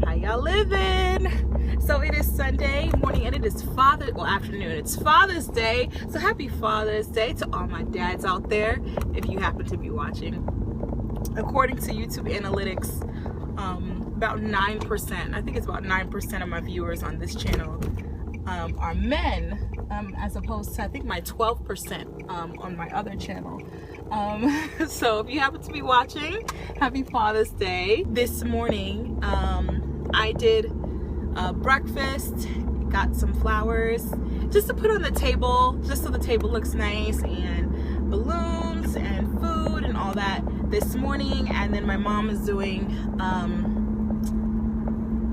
How y'all living? So it is Sunday morning and it is afternoon. It's Father's Day. So happy Father's Day to all my dads out there if you happen to be watching. According to YouTube analytics, about 9%, I think it's about 9% of my viewers on this channel are men, as opposed to I think my 12% on my other channel. So if you happen to be watching, happy Father's Day. This morning I did breakfast, got some flowers just to put on the table, just so the table looks nice, and balloons and food and all that this morning. And then my mom is doing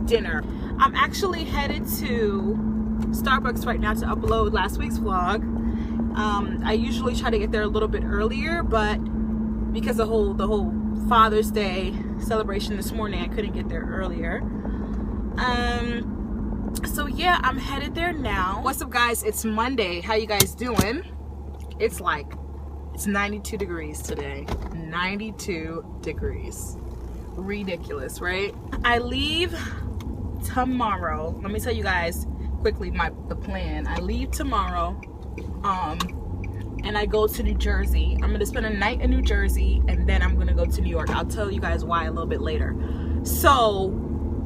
dinner. I'm actually headed to Starbucks right now to upload last week's vlog. I usually try to get there a little bit earlier, but because the whole Father's Day celebration this morning, I couldn't get there earlier. So yeah, I'm headed there now. What's up, guys? It's Monday. How you guys doing? It's 92 degrees today. 92 degrees. Ridiculous, right? I leave tomorrow. Let me tell you guys quickly the plan. I leave tomorrow and I go to New Jersey. I'm gonna spend a night in New Jersey and then I'm gonna go to New York. I'll tell you guys why a little bit later. So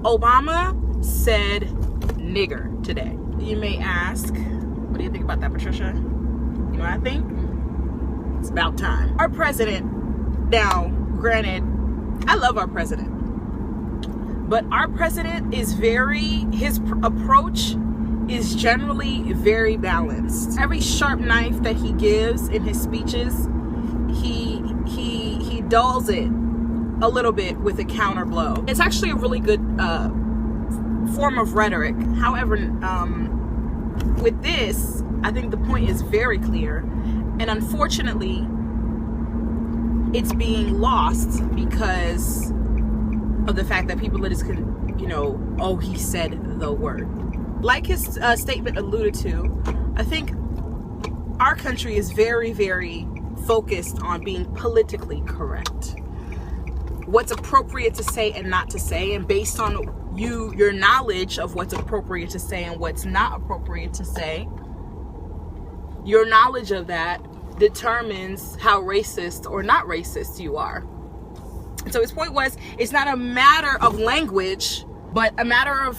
Obama said nigger today. You may ask, what do you think about that, Patricia? You know what I think? It's about time. Our president, now granted, I love our president, but our president is his approach is generally very balanced. Every sharp knife that he gives in his speeches, he dulls it a little bit with a counter blow. It's actually a really good form of rhetoric. However, with this, I think the point is very clear, and unfortunately it's being lost because of the fact that people are just, oh, he said the word. Like his statement alluded to, I think our country is very, very focused on being politically correct. What's appropriate to say and not to say, and based on your knowledge of what's appropriate to say and what's not appropriate to say, your knowledge of that determines how racist or not racist you are. So his point was, it's not a matter of language, but a matter of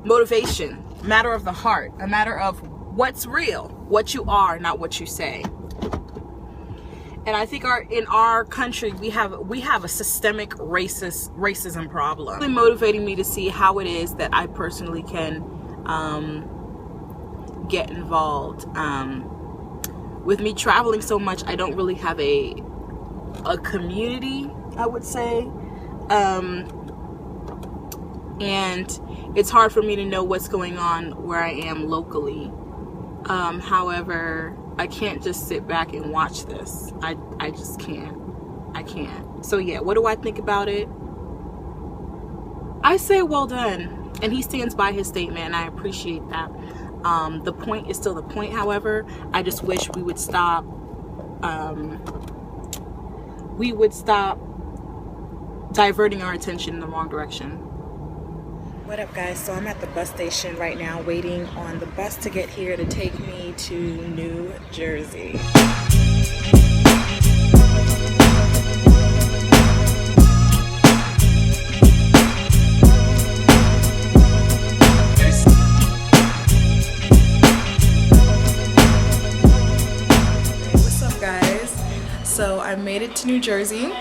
motivation, a matter of the heart, a matter of what's real, what you are, not what you say. And I think in our country we have a systemic racism problem. It's really motivating me to see how it is that I personally can get involved. With me traveling so much, I don't really have a community, I would say, and it's hard for me to know what's going on where I am locally. However, I can't just sit back and watch this. I just can't. I can't. So yeah, what do I think about it? I say well done, and he stands by his statement, and I appreciate that. The point is still the point. However, I just wish we would stop diverting our attention in the wrong direction. What up, guys? So I'm at the bus station right now waiting on the bus to get here to take me to New Jersey. So I made it to New Jersey,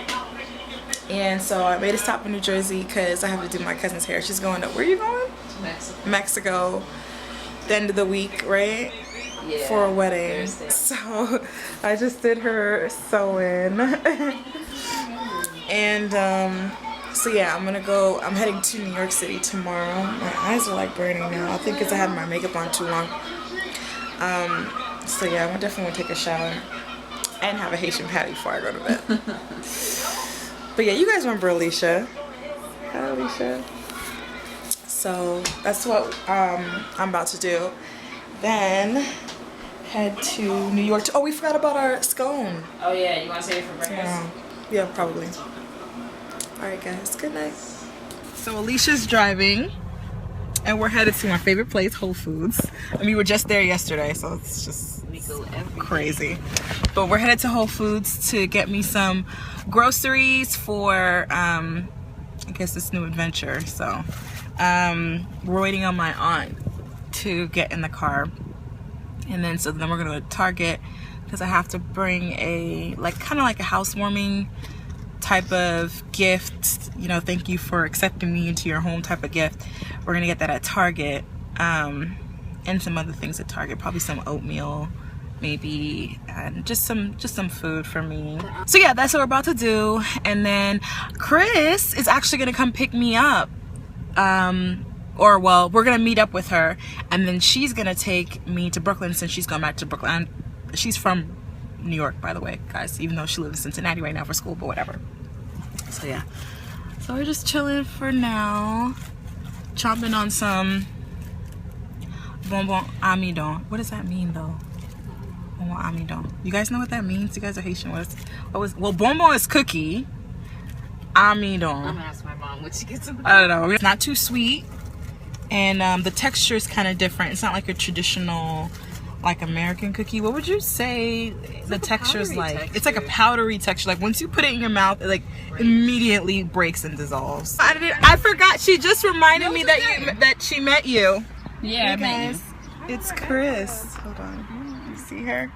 and so I made a stop in New Jersey because I have to do my cousin's hair. She's going to, where are you going? Mexico. The end of the week, right? Yeah. For a wedding. Thursday. So I just did her sewing. And so yeah, I'm heading to New York City tomorrow. My eyes are like burning now. I think because I had my makeup on too long. So yeah, I definitely want to take a shower and have a Haitian patty before I go to bed. But yeah, you guys remember Alicia. Hi, Alicia. So that's what I'm about to do. Then head to New York. Oh, we forgot about our scone. Oh yeah, you want to save it for breakfast? Yeah, probably. All right, guys. Good night. So Alicia's driving, and we're headed to my favorite place, Whole Foods. And we were just there yesterday, so it's just crazy. But we're headed to Whole Foods to get me some groceries for, I guess, this new adventure. So we're waiting on my aunt to get in the car. And then we're gonna go to Target because I have to bring a, kind of like a housewarming type of gift, you know, thank you for accepting me into your home type of gift. We're gonna get that at Target, and some other things at Target, probably some oatmeal maybe, and just some food for me. So yeah, that's what we're about to do. And then Chris is actually gonna come pick me up, or well, we're gonna meet up with her, and then she's gonna take me to Brooklyn since she's gone back to Brooklyn. She's from New York, by the way, guys, even though she lives in Cincinnati right now for school, but whatever. So yeah, so we're just chilling for now, chomping on some bonbon amidon. What does that mean though? Bonbon amidon. You guys know what that means? You guys are Haitian. Well, bonbon is cookie. Amidon. I'm gonna ask my mom when she gets some. I don't know. It's not too sweet, and the texture is kind of different. It's not like a traditional, like, American cookie. What would you say the texture is like? Texture. It's like a powdery texture. Like once you put it in your mouth, it like immediately breaks and dissolves. I forgot. She just reminded me that she met you. Yeah, hey guys, it's Chris. Hold on. You see her?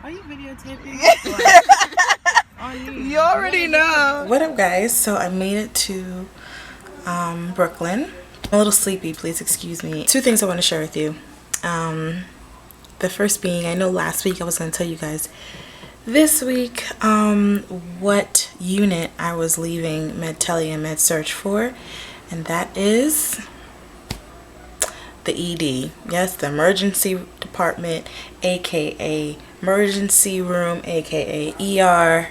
Are you videotaping? You already know. What up, guys? So I made it to Brooklyn. I'm a little sleepy. Please excuse me. Two things I want to share with you. The first being, I know last week I was going to tell you guys this week what unit I was leaving MedTele and MedSearch for, and that is the ED. Yes, the emergency department, aka emergency room, aka ER.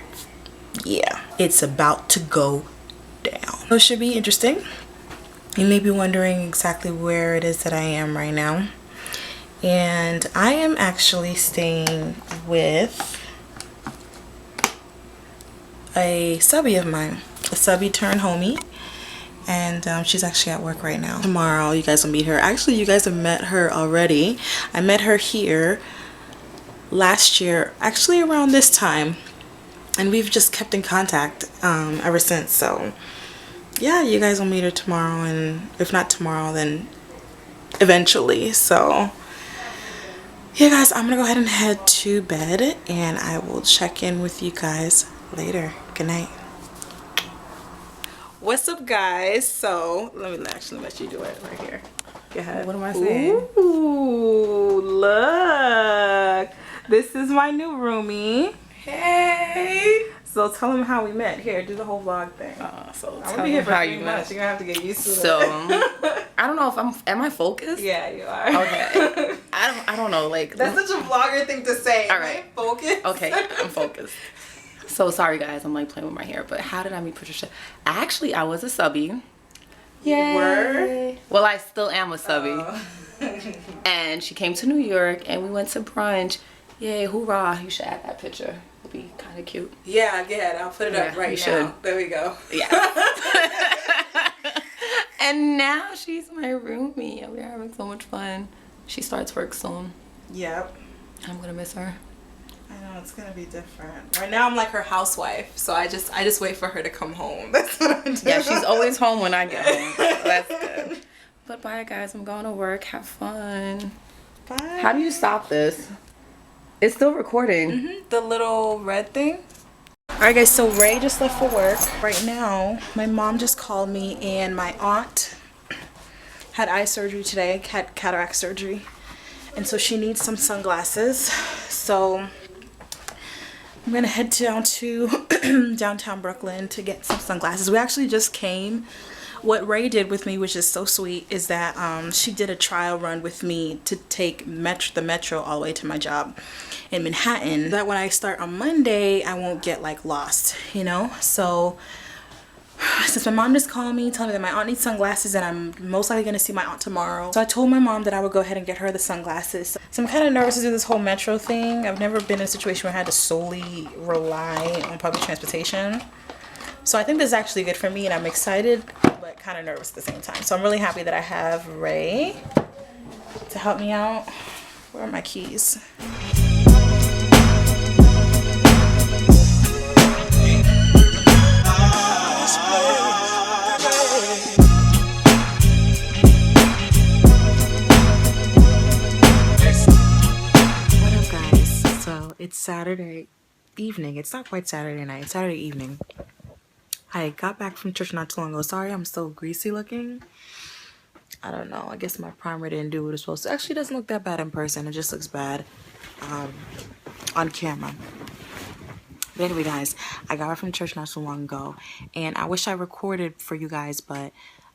Yeah, it's about to go down. So it should be interesting. You may be wondering exactly where it is that I am right now. And I am actually staying with a subby of mine, a subby turned homie, and she's actually at work right now. Tomorrow you guys will meet her. Actually, you guys have met her already. I met her here last year, actually around this time, and we've just kept in contact ever since. So yeah, you guys will meet her tomorrow, and if not tomorrow, then eventually. So yeah, guys, I'm gonna go ahead and head to bed, and I will check in with you guys later. Good night. What's up, guys? So let me actually let you do it right here. Go ahead. What am I saying? Ooh, look, this is my new roomie. Hey. So tell them how we met. Here, do the whole vlog thing. So I'm gonna be here for 3 months. You're gonna have to get used to it. So I don't know if am I focused? Yeah, you are. Okay. I don't know, like that's such a vlogger thing to say. All right. Focus. Okay, I'm focused. So sorry guys, I'm like playing with my hair, but how did I meet Patricia? Actually, I was a subby. Yay. Were? Well, I still am a subby. Oh. And she came to New York and we went to brunch. Yay, hoorah. You should add that picture. It'll be kind of cute. Yeah, I'll put it up right now. Should. There we go. Yeah. And now she's my roomie and we're having so much fun. She starts work soon. Yep. I'm gonna miss her. I know, it's gonna be different. Right now I'm like her housewife, so I just wait for her to come home. That's what I do. Yeah, she's always home when I get home. So that's good. But bye guys, I'm going to work. Have fun. Bye. How do you stop this? It's still recording. The little red thing. Alright guys, so Ray just left for work. Right now, my mom just called me, and my aunt had eye surgery today, had cataract surgery. And so she needs some sunglasses. So I'm gonna head down to downtown Brooklyn to get some sunglasses. We actually just came. What Ray did with me, which is so sweet, is that she did a trial run with me to take the metro all the way to my job in Manhattan. That when I start on Monday, I won't get like lost, you know? So since my mom just called me telling me that my aunt needs sunglasses and I'm most likely gonna see my aunt tomorrow, so I told my mom that I would go ahead and get her the sunglasses. So I'm kind of nervous to do this whole metro thing. I've never been in a situation where I had to solely rely on public transportation. So I think this is actually good for me, and I'm excited but kind of nervous at the same time. So I'm really happy that I have Ray to help me out. Where are my keys? What up, guys? So it's Saturday evening. It's not quite Saturday night. It's Saturday evening. I got back from church not too long ago. Sorry, I'm so greasy looking. I don't know. I guess my primer didn't do what it's supposed to. Actually, it doesn't look that bad in person. It just looks bad on camera. But anyway, guys, I got back from church not so long ago, and I wish I recorded for you guys, but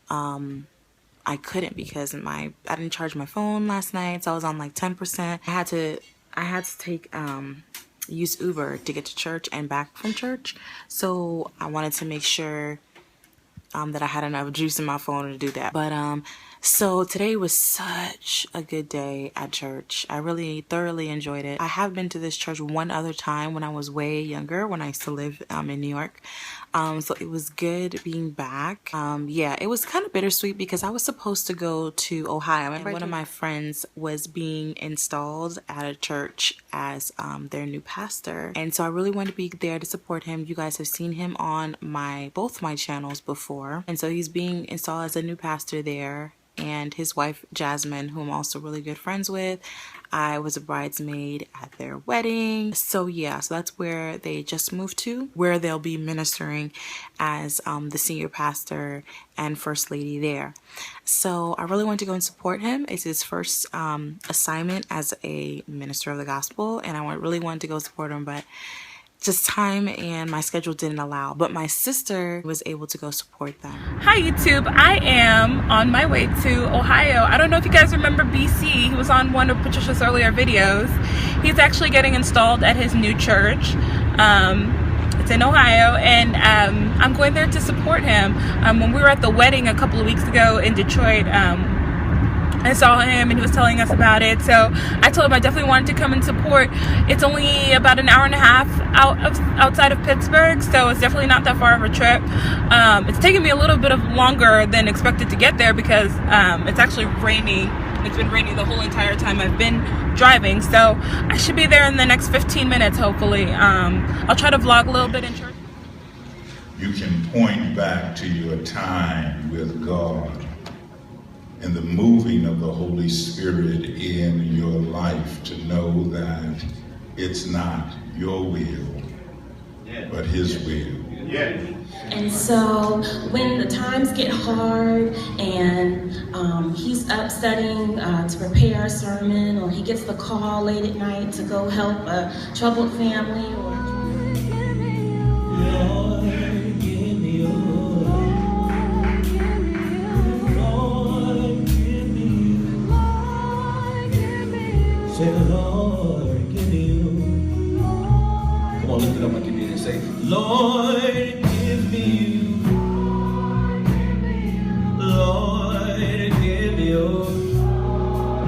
I couldn't because I didn't charge my phone last night, so I was on like 10%. I had to take use Uber to get to church and back from church, so I wanted to make sure that I had enough juice in my phone to do that. But so today was such a good day at church. I really thoroughly enjoyed it. I have been to this church one other time when I was way younger, when I used to live in New York. So it was good being back. Yeah, it was kind of bittersweet because I was supposed to go to Ohio, and one of my friends was being installed at a church as their new pastor, and so I really wanted to be there to support him. You guys have seen him on both my channels before, and so he's being installed as a new pastor there. And his wife Jasmine, who I'm also really good friends with, I was a bridesmaid at their wedding. So yeah, so that's where they just moved to, where they'll be ministering as the senior pastor and first lady there. So I really wanted to go and support him. It's his first assignment as a minister of the gospel, and I really wanted to go support him, but just time and my schedule didn't allow. But my sister was able to go support them. Hi YouTube, I am on my way to Ohio. I don't know if you guys remember BC. He was on one of Patricia's earlier videos. He's actually getting installed at his new church. It's in Ohio, and I'm going there to support him. When we were at the wedding a couple of weeks ago in Detroit, I saw him and he was telling us about it, so I told him I definitely wanted to come and support. It's only about an hour and a half outside of Pittsburgh, so it's definitely not that far of a trip. It's taken me a little bit of longer than expected to get there because it's actually raining. It's been raining the whole entire time I've been driving, so I should be there in the next 15 minutes hopefully. I'll try to vlog a little bit in church. You can point back to your time with God and the moving of the Holy Spirit in your life to know that it's not your will, but His will. And so when the times get hard and he's up studying to prepare a sermon, or he gets the call late at night to go help a troubled family, or say, Lord, give me you. Come on, lift it up like you did and say, Lord, give me you. Lord, give me you.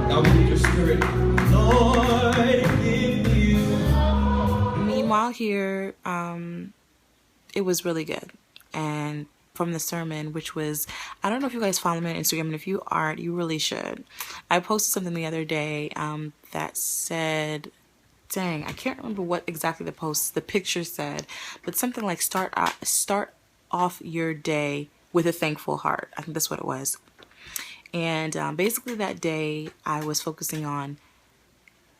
Now we need your spirit. Lord, give me you. Meanwhile here, it was really good. And from the sermon, which was, I don't know if you guys follow me on Instagram, and if you aren't, you really should. I posted something the other day that said, dang, I can't remember what exactly the picture said, but something like start off your day with a thankful heart. I think that's what it was. And basically that day I was focusing on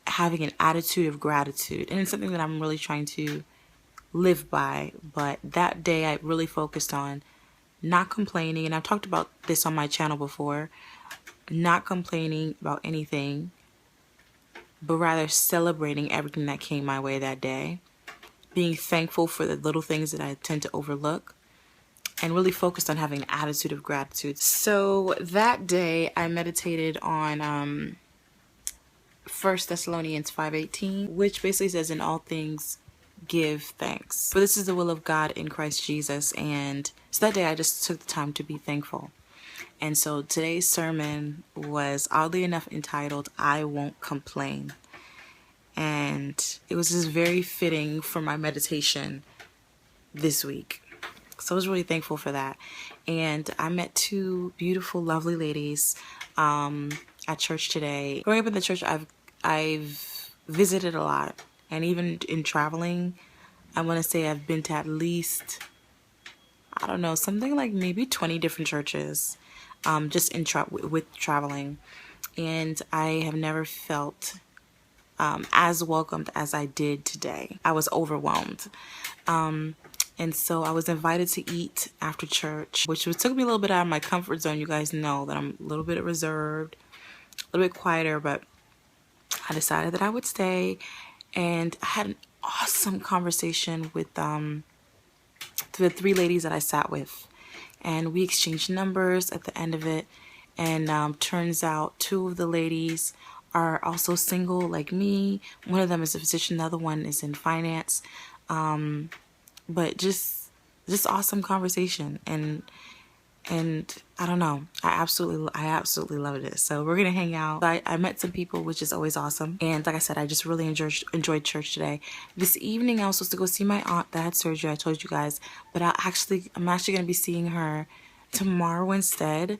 having an attitude of gratitude, and it's something that I'm really trying to live by. But that day I really focused on not complaining, and I've talked about this on my channel before, not complaining about anything, but rather celebrating everything that came my way that day, being thankful for the little things that I tend to overlook, and really focused on having an attitude of gratitude. So that day I meditated on 1 Thessalonians 5:18, which basically says, in all things give thanks, for this is the will of God in Christ Jesus. And so that day I just took the time to be thankful. And so today's sermon was oddly enough entitled, I Won't Complain. And it was just very fitting for my meditation this week. So I was really thankful for that. And I met two beautiful, lovely ladies at church today. Growing up in the church, I've visited a lot. And even in traveling, I want to say I've been to at least, I don't know, something like maybe 20 different churches just with traveling. And I have never felt as welcomed as I did today. I was overwhelmed. And so I was invited to eat after church, which took me a little bit out of my comfort zone. You guys know that I'm a little bit reserved, a little bit quieter, but I decided that I would stay. And I had an awesome conversation with the three ladies that I sat with. And we exchanged numbers at the end of it. And turns out two of the ladies are also single like me. One of them is a physician, the other one is in finance. But just awesome conversation, and I don't know, I absolutely loved it. So we're gonna hang out. I met some people, which is always awesome, and like I said, I just really enjoyed church today. This evening I was supposed to go see my aunt that had surgery, I told you guys, but I'm actually gonna be seeing her tomorrow instead.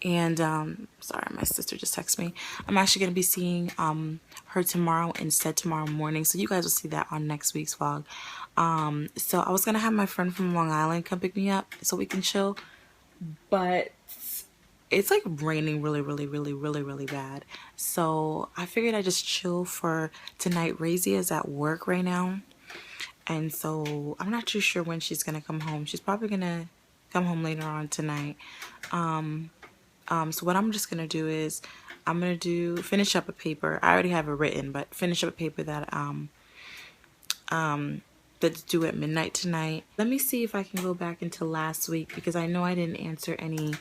And sorry, my sister just texted me. I'm actually gonna be seeing her tomorrow instead, tomorrow morning. So you guys will see that on next week's vlog. So I was gonna have my friend from Long Island come pick me up so we can chill, but it's like raining really bad. So I figured I'd just chill for tonight. Razy is at work right now, and so I'm not too sure when she's gonna come home. She's probably gonna come home later on tonight. So what I'm just gonna do is I'm gonna finish up a paper. I already have it written, but finish up a paper that that's due at midnight tonight. Let me see if I can go back into last week, because I know I didn't answer any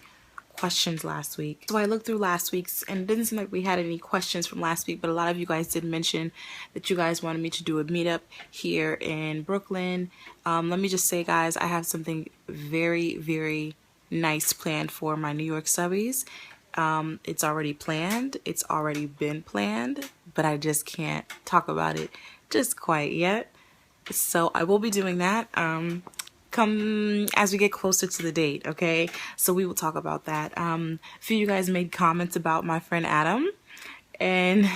questions last week. So I looked through last week's, and it didn't seem like we had any questions from last week, but a lot of you guys did mention that you guys wanted me to do a meetup here in Brooklyn. Let me just say, guys, I have something very nice planned for my New York subbies. It's already planned. It's already been planned, but I just can't talk about it just quite yet. So I will be doing that come as we get closer to the date, okay? So we will talk about that. A few of you guys made comments about my friend Adam and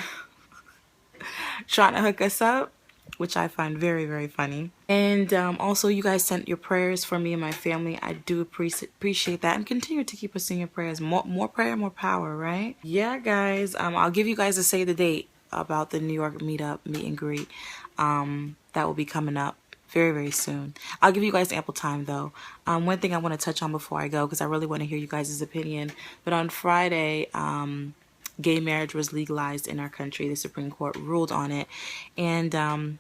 trying to hook us up, which I find very funny. And also you guys sent your prayers for me and my family. I do appreciate that, and continue to keep us in your prayers. More prayer, more power, right? Yeah, guys, I'll give you guys a say the date about the New York meet and greet. That will be coming up very soon. I'll give you guys ample time though. One thing I want to touch on before I go, because I really want to hear you guys' opinion, but on Friday, gay marriage was legalized in our country. The Supreme Court ruled on it, and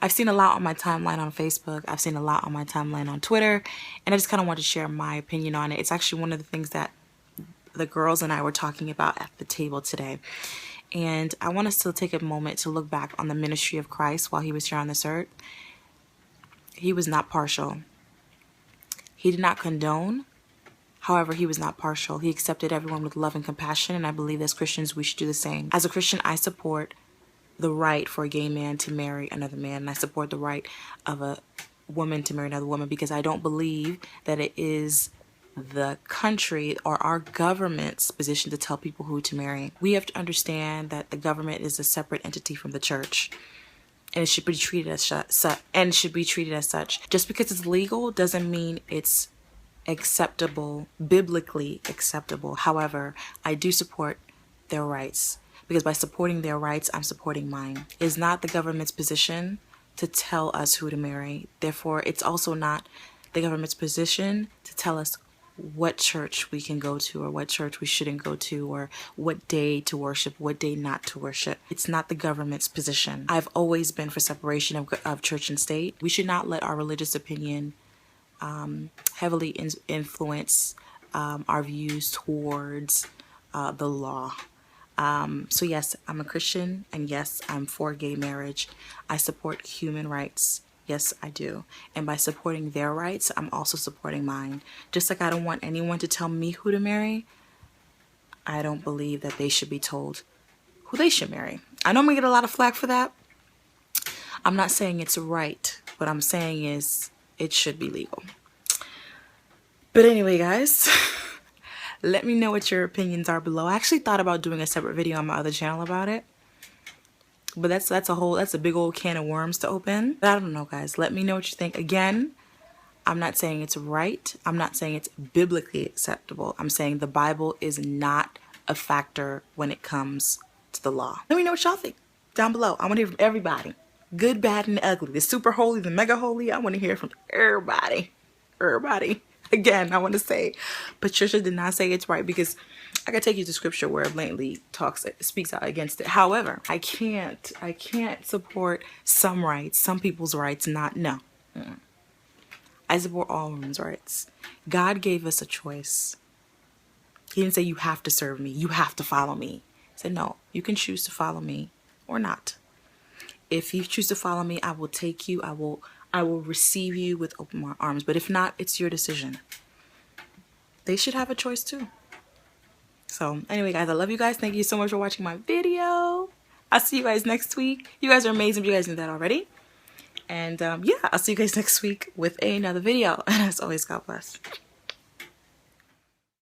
I've seen a lot on my timeline on Facebook. I've seen a lot on my timeline on Twitter, and I just kind of want to share my opinion on it. It's actually one of the things that the girls and I were talking about at the table today. And I want us to take a moment to look back on the ministry of Christ while he was here on this earth. He was not partial. He did not condone. However, he was not partial. He accepted everyone with love and compassion, and I believe as Christians we should do the same. As a Christian, I support the right for a gay man to marry another man, and I support the right of a woman to marry another woman, because I don't believe that it is the country or our government's position to tell people who to marry. We have to understand that the government is a separate entity from the church, and it should be treated as such. Just because it's legal doesn't mean it's acceptable, biblically acceptable. However, I do support their rights, because by supporting their rights, I'm supporting mine. It is not the government's position to tell us who to marry. Therefore, it's also not the government's position to tell us what church we can go to or what church we shouldn't go to, or what day to worship, what day not to worship. It's not the government's position. I've always been for separation of church and state. We should not let our religious opinion heavily influence our views towards the law. So yes, I'm a Christian, and yes, I'm for gay marriage. I support human rights. Yes, I do. And by supporting their rights, I'm also supporting mine. Just like I don't want anyone to tell me who to marry, I don't believe that they should be told who they should marry. I know I'm going to get a lot of flack for that. I'm not saying it's right. What I'm saying is it should be legal. But anyway, guys, let me know what your opinions are below. I actually thought about doing a separate video on my other channel about it, but that's a big old can of worms to open. But I don't know, guys. Let me know what you think. Again, I'm not saying it's right. I'm not saying it's biblically acceptable. I'm saying the Bible is not a factor when it comes to the law. Let me know what y'all think down below. I want to hear from everybody. Good, bad, and ugly. The super holy, the mega holy. I want to hear from everybody. Everybody. Again, I want to say Patricia did not say it's right, because I could take you to scripture where it blatantly speaks out against it. However, I can't support some rights, some people's rights, no. I support all women's rights. God gave us a choice. He didn't say you have to serve me, you have to follow me. He said, no, you can choose to follow me or not. If you choose to follow me, I will take you, I will receive you with open arms. But if not, it's your decision. They should have a choice too. So anyway, guys, I love you guys. Thank you so much for watching my video. I'll see you guys next week. You guys are amazing. You guys knew that already. And yeah, I'll see you guys next week with another video. And as always, God bless.